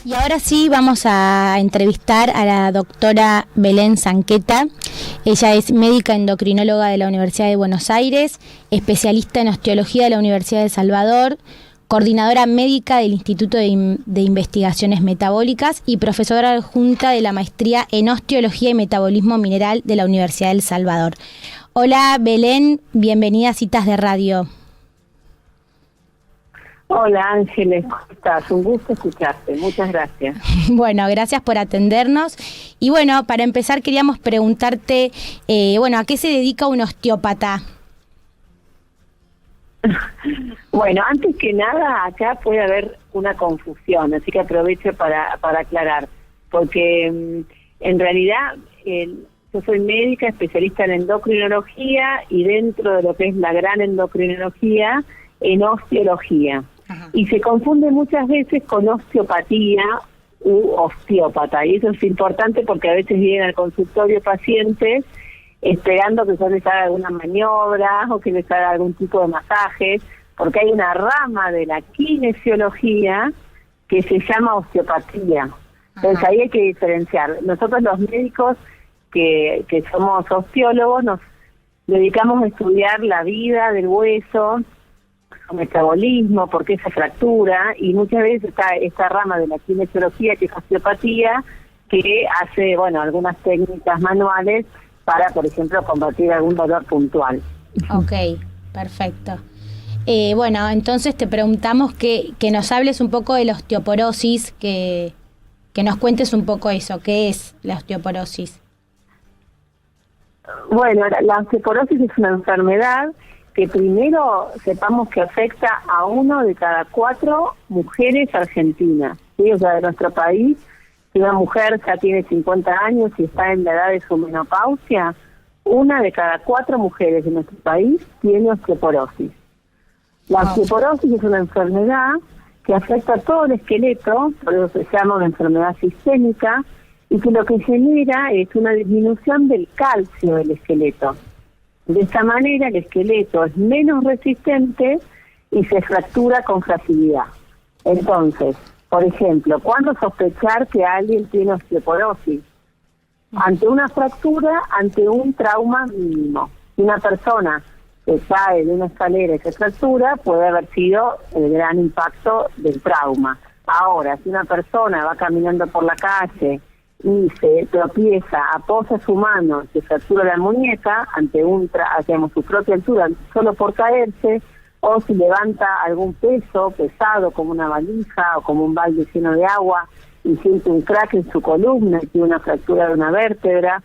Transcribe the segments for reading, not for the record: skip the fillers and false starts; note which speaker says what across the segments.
Speaker 1: Y ahora sí vamos a entrevistar a la doctora Belén Zanqueta. Ella es médica endocrinóloga de la Universidad de Buenos Aires, especialista en osteología de la Universidad de El Salvador, coordinadora médica del Instituto de Investigaciones Metabólicas y profesora adjunta de la maestría en osteología y metabolismo mineral de la Universidad de El Salvador. Hola Belén, bienvenida a Citas de Radio.
Speaker 2: Hola Ángeles, ¿cómo estás? Un gusto escucharte, muchas gracias.
Speaker 1: Bueno, gracias por atendernos. Y bueno, para empezar queríamos preguntarte, ¿a qué se dedica un osteópata?
Speaker 2: Bueno, antes que nada, acá puede haber una confusión, así que aprovecho para aclarar, porque en realidad yo soy médica especialista en endocrinología y dentro de lo que es la gran endocrinología, en osteología. Ajá. Y se confunde muchas veces con osteopatía u osteópata, y eso es importante porque a veces vienen al consultorio pacientes esperando que yo les haga alguna maniobra o que les haga algún tipo de masajes, porque hay una rama de la kinesiología que se llama osteopatía. Entonces ahí hay que diferenciar. Nosotros los médicos que somos osteólogos nos dedicamos a estudiar la vida del hueso, su metabolismo, por qué se fractura, y muchas veces está esta rama de la kinesiología, que es osteopatía, que hace, algunas técnicas manuales para, por ejemplo, combatir algún dolor puntual.
Speaker 1: Ok, perfecto. Entonces te preguntamos que nos hables un poco de la osteoporosis, que nos cuentes un poco eso, ¿qué es la osteoporosis?
Speaker 2: Bueno, la osteoporosis es una enfermedad que primero sepamos que afecta a 1 de cada 4 mujeres argentinas, ¿sí? O sea, de nuestro país, si una mujer ya tiene 50 años y está en la edad de su menopausia, 1 de cada 4 mujeres de nuestro país tiene osteoporosis. La osteoporosis es una enfermedad que afecta a todo el esqueleto, por eso se llama una enfermedad sistémica, y que lo que genera es una disminución del calcio del esqueleto. De esta manera el esqueleto es menos resistente y se fractura con facilidad. Entonces, por ejemplo, ¿cuándo sospechar que alguien tiene osteoporosis? Ante una fractura, ante un trauma mínimo. Si una persona que cae de una escalera y se fractura, puede haber sido el gran impacto del trauma. Ahora, si una persona va caminando por la calle y se tropieza, apoya su mano, se fractura la muñeca ante su propia altura, solo por caerse, o si levanta algún peso pesado como una valija o como un balde lleno de agua y siente un crack en su columna y tiene una fractura de una vértebra,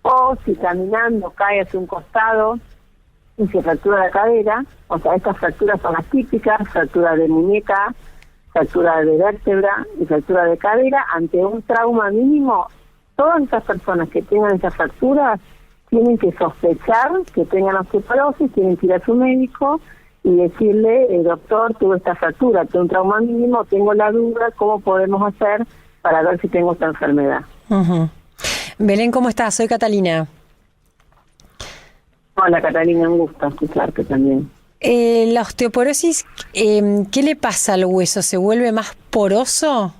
Speaker 2: o si caminando cae hacia un costado y se fractura la cadera. O sea, estas fracturas son las típicas: fractura de muñeca, fractura de vértebra y fractura de cadera. Ante un trauma mínimo, todas esas personas que tengan esas fracturas tienen que sospechar que tengan osteoporosis, tienen que ir a su médico y decirle: doctor, tuve esta fractura, tuve un trauma mínimo, tengo la duda, ¿cómo podemos hacer para ver si tengo esta enfermedad?
Speaker 3: Uh-huh. Belén, ¿cómo estás? Soy Catalina.
Speaker 2: Hola Catalina, un gusto escucharte también.
Speaker 3: La osteoporosis, ¿qué le pasa al hueso? ¿Se vuelve más poroso?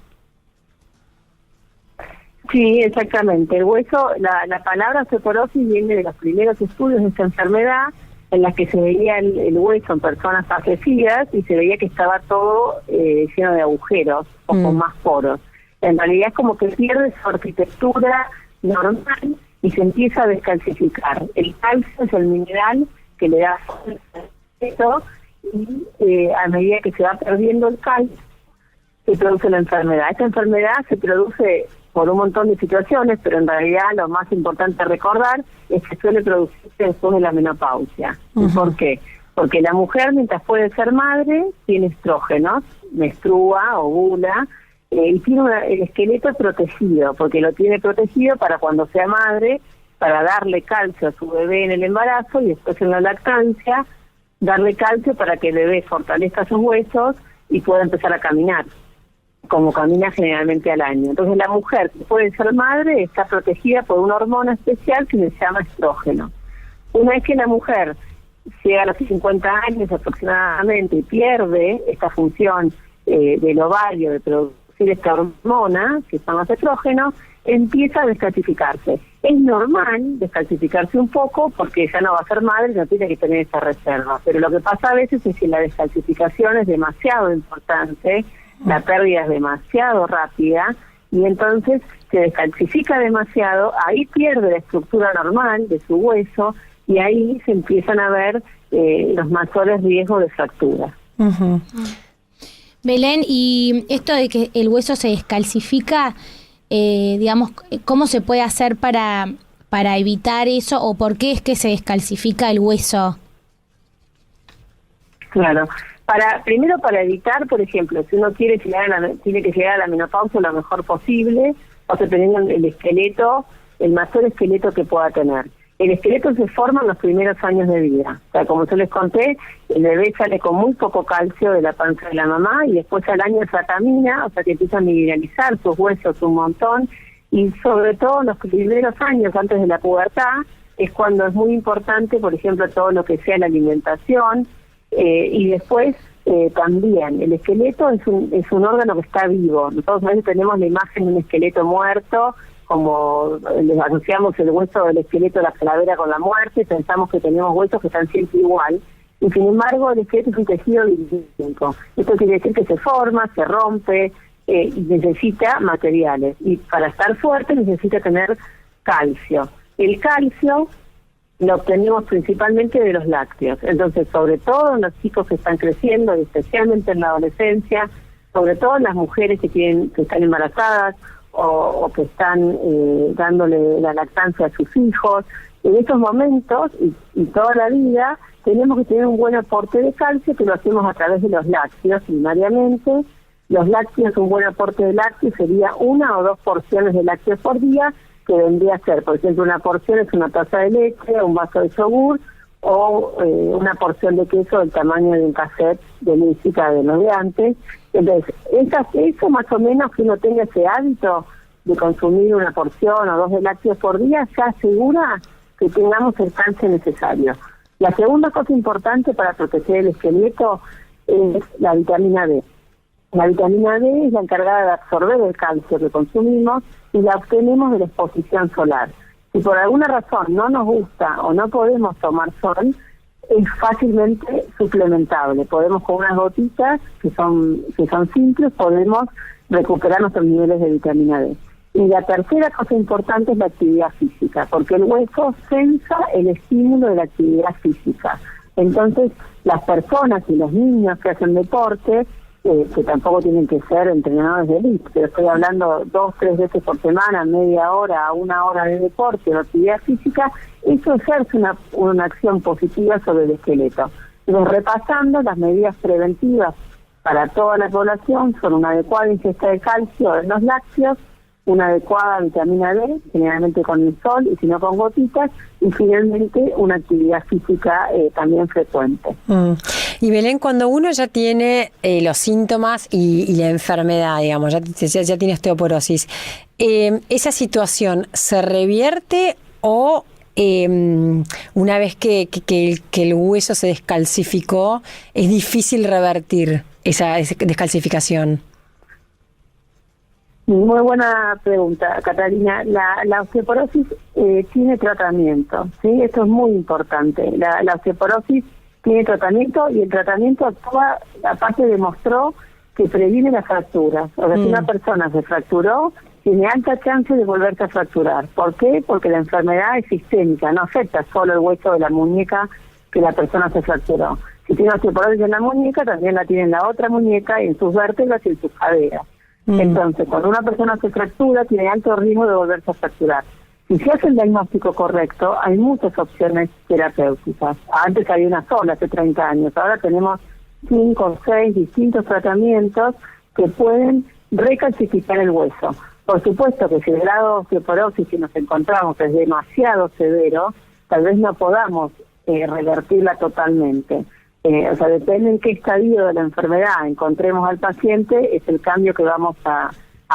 Speaker 2: Sí, exactamente. El hueso, la palabra osteoporosis viene de los primeros estudios de esta enfermedad, en las que se veía el hueso en personas fallecidas y se veía que estaba todo lleno de agujeros o con más poros. En realidad es como que pierde su arquitectura normal y se empieza a descalcificar. El calcio es el mineral que le da fuerza y a medida que se va perdiendo el calcio se produce la enfermedad. Esta enfermedad se produce por un montón de situaciones, pero en realidad lo más importante a recordar es que suele producirse después de la menopausia. Uh-huh. ¿Por qué? Porque la mujer, mientras puede ser madre, tiene estrógenos, menstrua, ovula, y tiene el esqueleto protegido, porque lo tiene protegido para cuando sea madre, para darle calcio a su bebé en el embarazo y después en la lactancia, darle calcio para que el bebé fortalezca sus huesos y pueda empezar a caminar, como camina generalmente al año. Entonces la mujer que puede ser madre está protegida por una hormona especial que se llama estrógeno. Una vez que la mujer llega a los 50 años aproximadamente y pierde esta función del ovario de producción producir esta hormona, que son los estrógenos, empieza a descalcificarse. Es normal descalcificarse un poco porque ya no va a ser madre y no tiene que tener esa reserva. Pero lo que pasa a veces es que la descalcificación es demasiado importante, la pérdida es demasiado rápida y entonces se descalcifica demasiado, ahí pierde la estructura normal de su hueso y ahí se empiezan a ver los mayores riesgos de fractura.
Speaker 3: Uh-huh.
Speaker 1: Belén, y esto de que el hueso se descalcifica, digamos, ¿cómo se puede hacer para evitar eso o por qué es que se descalcifica el hueso?
Speaker 2: Claro, primero para evitar, por ejemplo, si uno tiene que llegar a la menopausia lo mejor posible, o sea, teniendo el esqueleto, el mayor esqueleto que pueda tener. El esqueleto se forma en los primeros años de vida. O sea, como yo les conté, el bebé sale con muy poco calcio de la panza de la mamá y después al año se atamina, o sea que empieza a mineralizar sus huesos un montón y sobre todo en los primeros años antes de la pubertad es cuando es muy importante, por ejemplo, todo lo que sea la alimentación y después también el esqueleto es un órgano que está vivo. Nosotros a veces tenemos la imagen de un esqueleto muerto, como les asociamos el hueso del esqueleto de la calavera con la muerte, pensamos que tenemos huesos que están siempre igual, y sin embargo el esqueleto es un tejido vivífico. Esto quiere decir que se forma, se rompe, y necesita materiales, y para estar fuerte necesita tener calcio. El calcio lo obtenemos principalmente de los lácteos, entonces sobre todo en los chicos que están creciendo, y especialmente en la adolescencia, sobre todo en las mujeres que están embarazadas, o que están dándole la lactancia a sus hijos. En estos momentos y toda la vida tenemos que tener un buen aporte de calcio que lo hacemos a través de los lácteos primariamente. Los lácteos, un buen aporte de lácteos sería 1 o 2 porciones de lácteos por día, que vendría a ser, por ejemplo, una porción es una taza de leche, un vaso de yogur o una porción de queso del tamaño de un cassette de música de los de antes. Entonces, eso más o menos, que uno tenga ese hábito de consumir una porción o 2 de lácteos por día, ya asegura que tengamos el calcio necesario. La segunda cosa importante para proteger el esqueleto es la vitamina D. La vitamina D es la encargada de absorber el calcio que consumimos y la obtenemos de la exposición solar. Si por alguna razón no nos gusta o no podemos tomar sol, es fácilmente suplementable. Podemos con unas gotitas que son simples, podemos recuperar nuestros niveles de vitamina D. Y la tercera cosa importante es la actividad física, porque el hueso sensa el estímulo de la actividad física. Entonces, las personas y los niños que hacen deporte, que tampoco tienen que ser entrenadores de élite, pero estoy hablando 2-3 veces por semana, media hora a 1 hora de deporte o actividad física, eso ejerce una acción positiva sobre el esqueleto. Entonces, repasando, las medidas preventivas para toda la población son una adecuada ingesta de calcio en los lácteos, una adecuada vitamina D, generalmente con el sol y si no con gotitas, y finalmente una actividad física también frecuente.
Speaker 3: Y Belén, cuando uno ya tiene los síntomas y la enfermedad, digamos, ya tiene osteoporosis, ¿esa situación se revierte o una vez que el hueso se descalcificó, es difícil revertir esa descalcificación?
Speaker 2: Muy buena pregunta, Catalina. La osteoporosis tiene tratamiento, ¿sí? Esto es muy importante. La osteoporosis tiene tratamiento y el tratamiento actúa, aparte demostró que previene las fracturas. O sea, si una persona se fracturó, tiene alta chance de volverse a fracturar. ¿Por qué? Porque la enfermedad es sistémica, no afecta solo el hueso de la muñeca que la persona se fracturó. Si tiene osteoporosis en la muñeca, también la tiene en la otra muñeca, en sus vértebras y en sus caderas. Entonces, cuando una persona se fractura, tiene alto riesgo de volverse a fracturar. Si se hace el diagnóstico correcto, hay muchas opciones terapéuticas. Antes había una sola, hace 30 años. Ahora tenemos 5 o 6 distintos tratamientos que pueden recalcificar el hueso. Por supuesto que si el grado de osteoporosis que nos encontramos es demasiado severo, tal vez no podamos revertirla totalmente. O sea, depende en qué estadio de la enfermedad encontremos al paciente, es el cambio que vamos a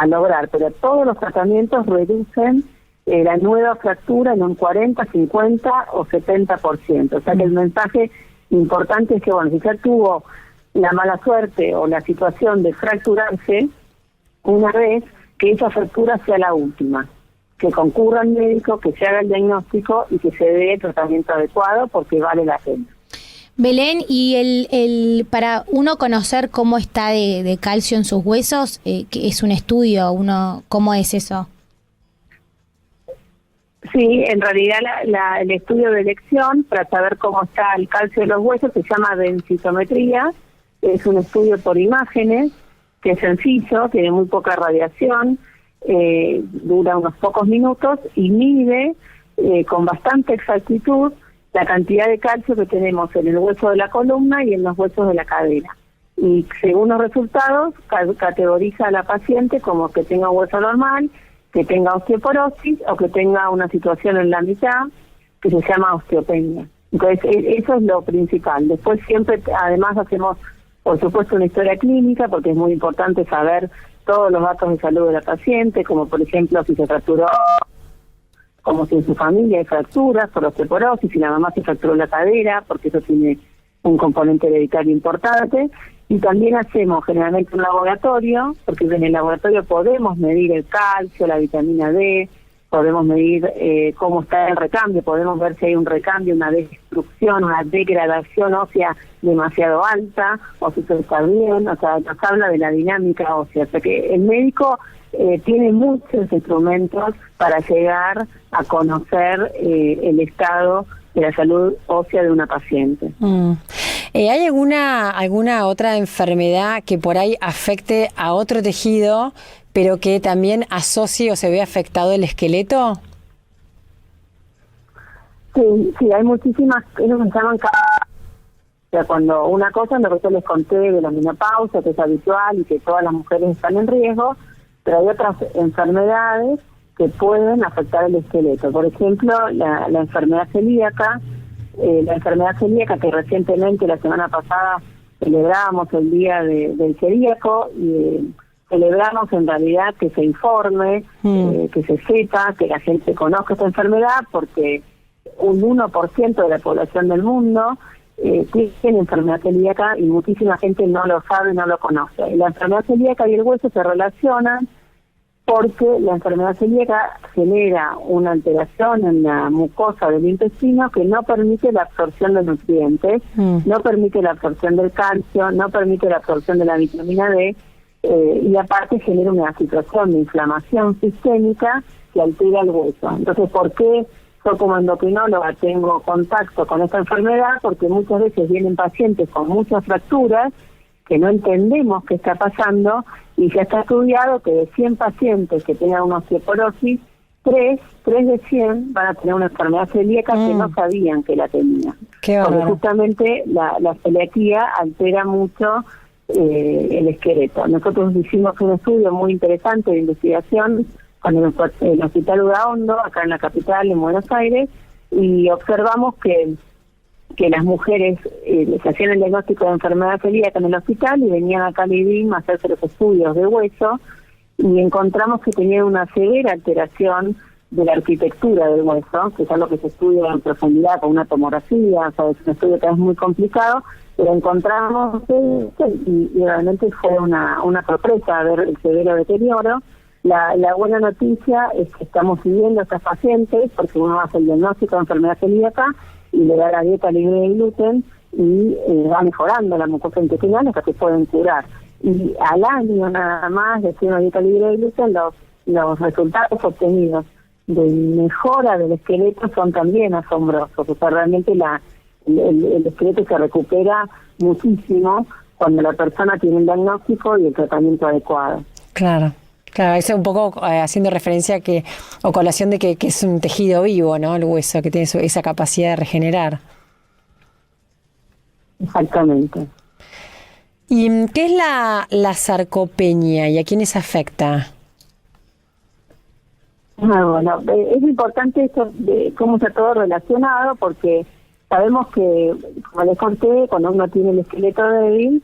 Speaker 2: lograr. Pero todos los tratamientos reducen la nueva fractura en un 40, 50 o 70%. O sea que el mensaje importante es que, bueno, si ya tuvo la mala suerte o la situación de fracturarse, una vez que esa fractura sea la última, que concurra al médico, que se haga el diagnóstico y que se dé el tratamiento adecuado porque vale la pena.
Speaker 1: Belén, y para uno conocer cómo está de calcio en sus huesos, que es un estudio, ¿cómo es eso?
Speaker 2: Sí, en realidad el estudio de elección para saber cómo está el calcio de los huesos se llama densitometría. Es un estudio por imágenes que es sencillo, tiene muy poca radiación, dura unos pocos minutos y mide con bastante exactitud la cantidad de calcio que tenemos en el hueso de la columna y en los huesos de la cadera. Y según los resultados, categoriza a la paciente como que tenga un hueso normal, que tenga osteoporosis o que tenga una situación en la mitad que se llama osteopenia. Entonces, eso es lo principal. Después siempre, además, hacemos, por supuesto, una historia clínica, porque es muy importante saber todos los datos de salud de la paciente, como por ejemplo si se fracturó, como si en su familia hay fracturas por osteoporosis, si la mamá se fracturó la cadera, porque eso tiene un componente hereditario importante. Y también hacemos generalmente un laboratorio, porque en el laboratorio podemos medir el calcio, la vitamina D, podemos medir cómo está el recambio, podemos ver si hay un recambio, una destrucción, una degradación ósea demasiado alta, o si todo está bien, o sea, nos habla de la dinámica ósea. O sea que el médico tiene muchos instrumentos para llegar a conocer el estado de la salud ósea de una paciente.
Speaker 3: ¿Hay alguna otra enfermedad que por ahí afecte a otro tejido, pero que también asocie o se ve afectado el esqueleto?
Speaker 2: Sí, hay muchísimas, ellos se llaman o sea, cuando una cosa, lo que yo les conté de la menopausia, que es habitual y que todas las mujeres están en riesgo, pero hay otras enfermedades que pueden afectar el esqueleto. Por ejemplo, la enfermedad celíaca, que recientemente, la semana pasada, celebramos el Día del Celíaco y celebramos en realidad que se informe, que se sepa, que la gente conozca esta enfermedad, porque un 1% de la población del mundo tiene enfermedad celíaca y muchísima gente no lo sabe, no lo conoce. La enfermedad celíaca y el hueso se relacionan porque la enfermedad celíaca genera una alteración en la mucosa del intestino que no permite la absorción de nutrientes, no permite la absorción del calcio, no permite la absorción de la vitamina D, y aparte genera una situación de inflamación sistémica que altera el hueso. Entonces, ¿por qué yo como endocrinóloga tengo contacto con esta enfermedad? Porque muchas veces vienen pacientes con muchas fracturas que no entendemos qué está pasando, y ya está estudiado que de 100 pacientes que tengan una osteoporosis, 3 de 100 van a tener una enfermedad celíaca que no sabían que la tenían. Porque justamente la celiaquía altera mucho el esqueleto. Nosotros hicimos un estudio muy interesante de investigación con el Hospital Udaondo, acá en la capital, en Buenos Aires, y observamos que las mujeres se hacían el diagnóstico de enfermedad celíaca en el hospital y venían acá al IDIM a hacerse los estudios de hueso, y encontramos que tenían una severa alteración de la arquitectura del hueso, que es algo que se estudia en profundidad con una tomografía, o sea, es un estudio que es muy complicado, pero encontramos y realmente fue una sorpresa ver el severo deterioro. La buena noticia es que estamos siguiendo a estas pacientes, porque uno hace el diagnóstico de enfermedad celíaca y le da la dieta libre de gluten y va mejorando la mucosa intestinal hasta que pueden curar. Y al año nada más de hacer una dieta libre de gluten, los resultados obtenidos de mejora del esqueleto son también asombrosos. O sea, realmente el esqueleto se recupera muchísimo cuando la persona tiene el diagnóstico y el tratamiento adecuado.
Speaker 3: Claro. Claro, eso es un poco haciendo referencia o colación de que es un tejido vivo, ¿no? El hueso, que tiene esa capacidad de regenerar.
Speaker 2: Exactamente.
Speaker 3: ¿Y qué es la sarcopenia y a quiénes afecta?
Speaker 2: Bueno, es importante esto de cómo está todo relacionado, porque sabemos que, como les conté, cuando uno tiene el esqueleto débil,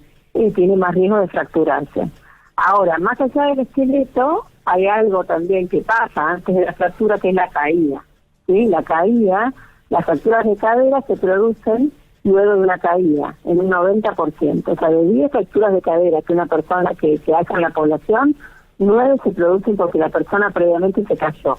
Speaker 2: tiene más riesgo de fracturarse. Ahora, más allá del esqueleto, hay algo también que pasa antes de la fractura, que es la caída. ¿Sí? La caída, las fracturas de cadera se producen luego de una caída, en un 90%. O sea, de 10 fracturas de cadera que una persona que hace en la población, 9 se producen porque la persona previamente se cayó.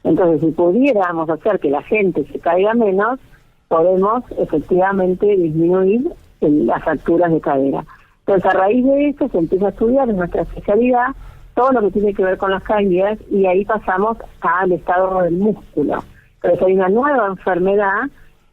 Speaker 2: Entonces, si pudiéramos hacer que la gente se caiga menos, podemos efectivamente disminuir las fracturas de cadera. Entonces, a raíz de eso se empieza a estudiar en nuestra especialidad todo lo que tiene que ver con las caídas, y ahí pasamos al estado del músculo. Pero hay una nueva enfermedad,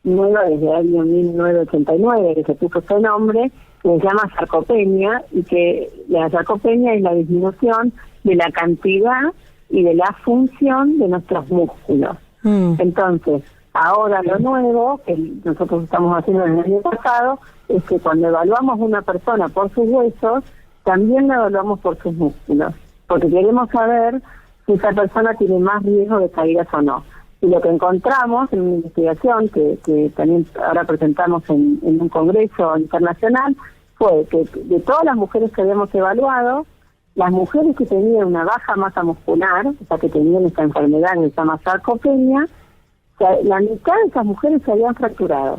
Speaker 2: nueva desde el año 1989, que se puso este nombre, que se llama sarcopenia, y que la sarcopenia es la disminución de la cantidad y de la función de nuestros músculos. Entonces, ahora lo nuevo, que nosotros estamos haciendo desde el año pasado, es que cuando evaluamos una persona por sus huesos, también la evaluamos por sus músculos, porque queremos saber si esa persona tiene más riesgo de caídas o no. Y lo que encontramos en una investigación que también ahora presentamos en un congreso internacional fue que de todas las mujeres que habíamos evaluado, las mujeres que tenían una baja masa muscular, o sea, que tenían esta enfermedad que se llama sarcopenia, la mitad de esas mujeres se habían fracturado,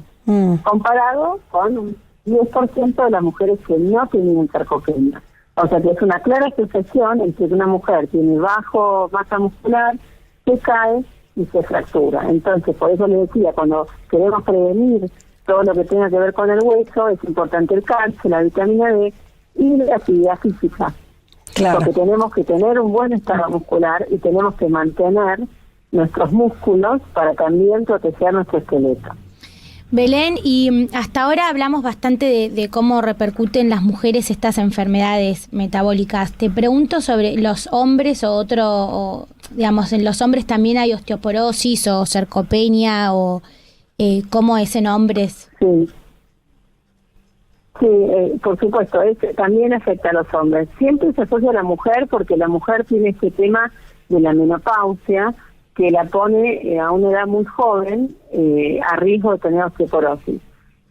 Speaker 2: comparado con un 10% de las mujeres que no tenían sarcopenia. O sea, que es una clara asociación entre que una mujer tiene bajo masa muscular, se cae y se fractura. Entonces, por eso les decía, cuando queremos prevenir todo lo que tenga que ver con el hueso, es importante el calcio, la vitamina D y la actividad física. Claro. Porque tenemos que tener un buen estado muscular y tenemos que mantener nuestros músculos para también proteger nuestro esqueleto.
Speaker 1: Belén, y hasta ahora hablamos bastante de cómo repercuten en las mujeres estas enfermedades metabólicas. Te pregunto sobre los hombres digamos, en los hombres también hay osteoporosis o sarcopenia o cómo es en hombres.
Speaker 2: Sí, por supuesto, también afecta a los hombres. Siempre se asocia a la mujer porque la mujer tiene este tema de la menopausia, que la pone a una edad muy joven a riesgo de tener osteoporosis.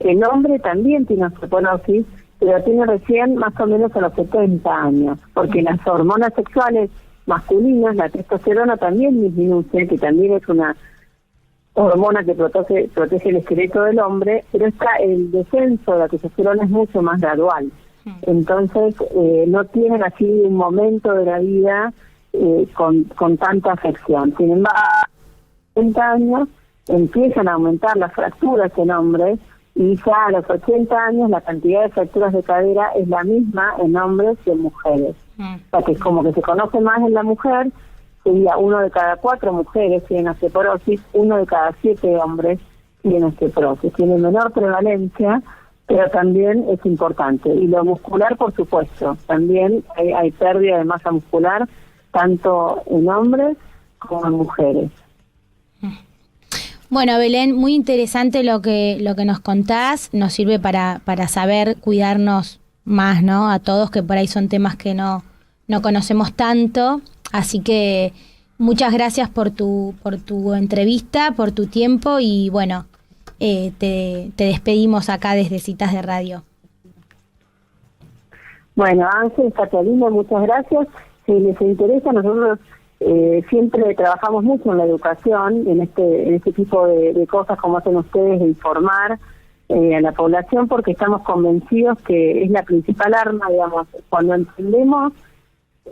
Speaker 2: El hombre también tiene osteoporosis, pero tiene recién más o menos a los 70 años, porque las hormonas sexuales masculinas, la testosterona también disminuye, que también es una hormona que protege el esqueleto del hombre, pero el descenso de la testosterona es mucho más gradual. Entonces, no tienen así un momento de la vida con tanta afección. Sin embargo, a 30 años empiezan a aumentar las fracturas en hombres, y ya a los 80 años la cantidad de fracturas de cadera es la misma en hombres que en mujeres. O sea, que es como que se conoce más en la mujer, sería 1 de cada 4 mujeres tiene osteoporosis, 1 de cada 7 hombres tiene osteoporosis. Tiene menor prevalencia, pero también es importante. Y lo muscular, por supuesto, también hay pérdida de masa muscular, tanto en hombres como en mujeres.
Speaker 1: Bueno, Belén, muy interesante lo que nos contás, nos sirve para saber cuidarnos más, ¿no? A todos, que por ahí son temas que no conocemos tanto, así que muchas gracias por tu entrevista, por tu tiempo, y bueno, te despedimos acá desde Citas de Radio.
Speaker 2: Bueno, Ángel, Catalina, muchas gracias. Si les interesa, nosotros siempre trabajamos mucho en la educación, en este tipo de cosas como hacen ustedes, de informar a la población, porque estamos convencidos que es la principal arma, digamos, cuando entendemos,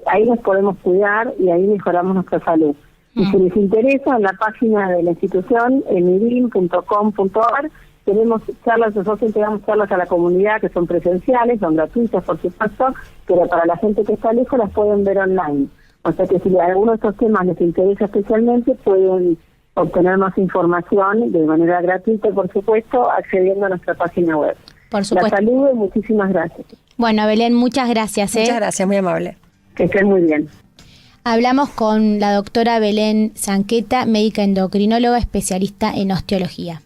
Speaker 2: ahí nos podemos cuidar y ahí mejoramos nuestra salud. Y si les interesa, en la página de la institución, en mirin.com.ar, tenemos charlas, nosotros entregamos charlas a la comunidad que son presenciales, son gratuitas, por supuesto, pero para la gente que está lejos las pueden ver online. O sea que si alguno de estos temas les interesa especialmente, pueden obtener más información de manera gratuita, por supuesto, accediendo a nuestra página web.
Speaker 1: Por supuesto.
Speaker 2: La saludo y muchísimas gracias.
Speaker 1: Bueno, Belén, muchas gracias.
Speaker 3: Muchas gracias, muy amable.
Speaker 2: Que estén muy bien.
Speaker 1: Hablamos con la doctora Belén Sanqueta, médica endocrinóloga especialista en osteología.